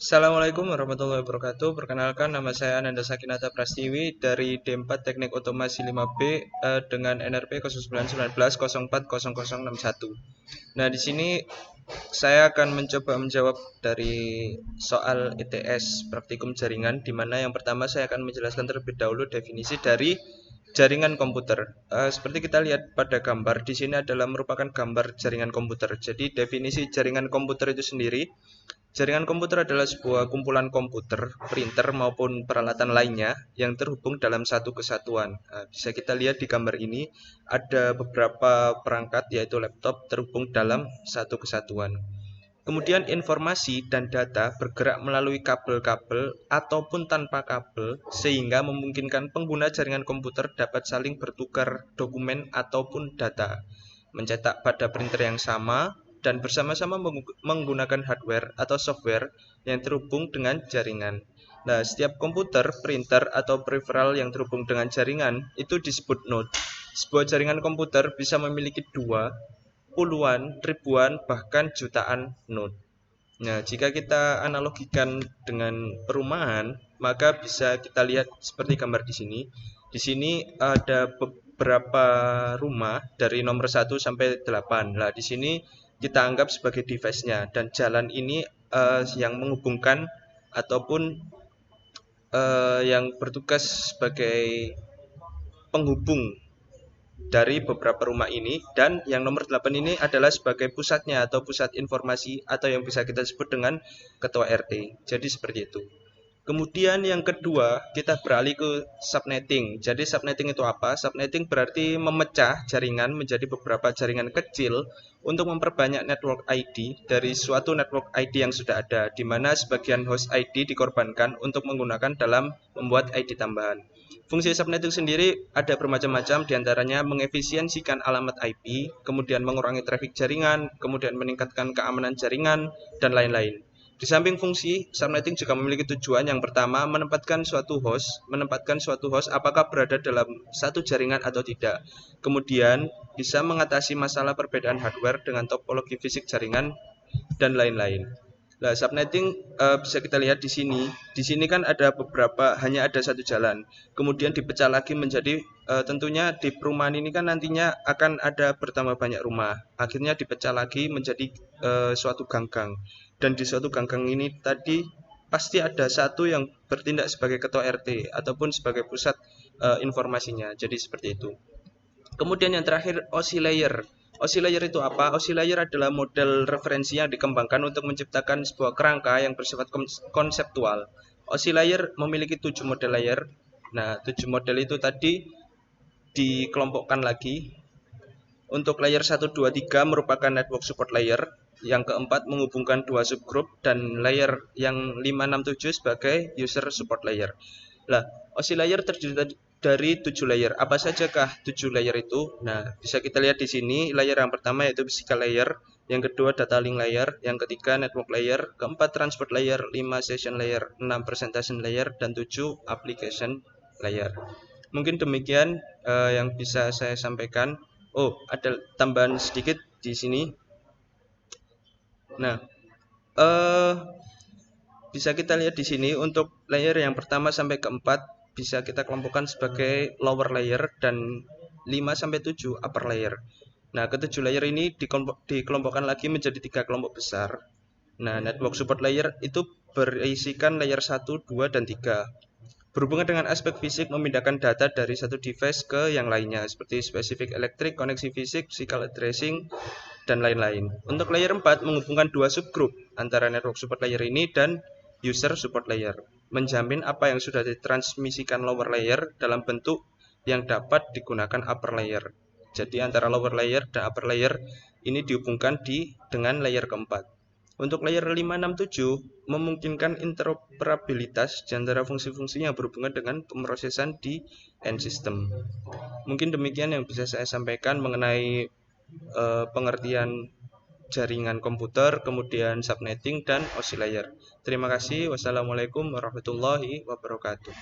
Assalamualaikum warahmatullahi wabarakatuh. Perkenalkan, nama saya Ananda Sakinata Prastiwi dari D4 Teknik Otomasi 5B dengan NRP 0919 040061. Nah, di sini saya akan mencoba menjawab dari soal ETS praktikum jaringan, di mana yang pertama saya akan menjelaskan terlebih dahulu definisi dari jaringan komputer. Seperti kita lihat pada gambar, di sini adalah merupakan gambar jaringan komputer. Jadi definisi jaringan komputer itu sendiri, jaringan komputer adalah sebuah kumpulan komputer, printer maupun peralatan lainnya yang terhubung dalam satu kesatuan. Bisa kita lihat di gambar ini ada beberapa perangkat yaitu laptop terhubung dalam satu kesatuan. Kemudian informasi dan data bergerak melalui kabel-kabel ataupun tanpa kabel sehingga memungkinkan pengguna jaringan komputer dapat saling bertukar dokumen ataupun data, mencetak pada printer yang sama, dan bersama-sama menggunakan hardware atau software yang terhubung dengan jaringan. Nah, setiap komputer, printer, atau peripheral yang terhubung dengan jaringan itu disebut node. Sebuah jaringan komputer bisa memiliki dua, puluhan, ribuan, bahkan jutaan node. Nah, jika kita analogikan dengan perumahan, maka bisa kita lihat seperti gambar di sini. Di sini ada beberapa rumah dari nomor 1 sampai 8. Nah, di sini kita anggap sebagai device-nya, dan jalan ini yang menghubungkan ataupun yang bertugas sebagai penghubung dari beberapa rumah ini, dan yang nomor 8 ini adalah sebagai pusatnya atau pusat informasi atau yang bisa kita sebut dengan ketua RT. Jadi seperti itu. Kemudian yang kedua, kita beralih ke subnetting. Jadi subnetting itu apa? Subnetting berarti memecah jaringan menjadi beberapa jaringan kecil untuk memperbanyak network ID dari suatu network ID yang sudah ada, di mana sebagian host ID dikorbankan untuk menggunakan dalam membuat ID tambahan. Fungsi subnetting sendiri ada bermacam-macam, diantaranya mengefisiensikan alamat IP, kemudian mengurangi traffic jaringan, kemudian meningkatkan keamanan jaringan, dan lain-lain. Di samping fungsi, subnetting juga memiliki tujuan. Yang pertama, menempatkan suatu host apakah berada dalam satu jaringan atau tidak. Kemudian, bisa mengatasi masalah perbedaan hardware dengan topologi fisik jaringan dan lain-lain. Nah, subnetting bisa kita lihat di sini. Di sini kan ada hanya ada satu jalan. Kemudian dipecah lagi menjadi tentunya di perumahan ini kan nantinya akan ada bertambah banyak rumah. Akhirnya dipecah lagi menjadi suatu ganggang. Dan di suatu ganggang ini tadi pasti ada satu yang bertindak sebagai ketua RT ataupun sebagai pusat informasinya. Jadi seperti itu. Kemudian yang terakhir, OSI layer. OSI layer itu apa? OSI layer adalah model referensi yang dikembangkan untuk menciptakan sebuah kerangka yang bersifat konseptual. OSI layer memiliki 7 model layer. Nah, 7 model itu tadi dikelompokkan lagi. Untuk layer 1, 2, 3 merupakan network support layer. Yang keempat menghubungkan dua subgroup, dan layer yang 5, 6, 7 sebagai user support layer. Nah, OSI layer terdiri dari 7 layer. Apa sajakah 7 layer itu? Nah, bisa kita lihat di sini. Layer yang pertama yaitu physical layer, yang kedua data link layer, yang ketiga network layer, keempat transport layer, 5 session layer, 6 presentation layer, dan 7 application layer. Mungkin demikian yang bisa saya sampaikan. Oh, ada tambahan sedikit di sini. Nah, eh bisa kita lihat di sini untuk layer yang pertama sampai keempat bisa kita kelompokkan sebagai lower layer, dan 5 sampai 7 upper layer. Nah, ketujuh layer ini dikelompokkan lagi menjadi 3 kelompok besar. Nah, network support layer itu berisikan layer 1, 2, dan 3. Berhubungan dengan aspek fisik, memindahkan data dari satu device ke yang lainnya, seperti spesifik elektrik, koneksi fisik, physical addressing, dan lain-lain. Untuk layer 4, menghubungkan dua subgroup antara network support layer ini dan user support layer, menjamin apa yang sudah ditransmisikan lower layer dalam bentuk yang dapat digunakan upper layer. Jadi antara lower layer dan upper layer ini dihubungkan dengan layer keempat. Untuk layer 5, 6, 7 memungkinkan interoperabilitas di antara fungsi-fungsi yang berhubungan dengan pemrosesan di end system. Mungkin demikian yang bisa saya sampaikan mengenai pengertian jaringan komputer, kemudian subnetting, dan OSI layer. Terima kasih. Wassalamualaikum warahmatullahi wabarakatuh.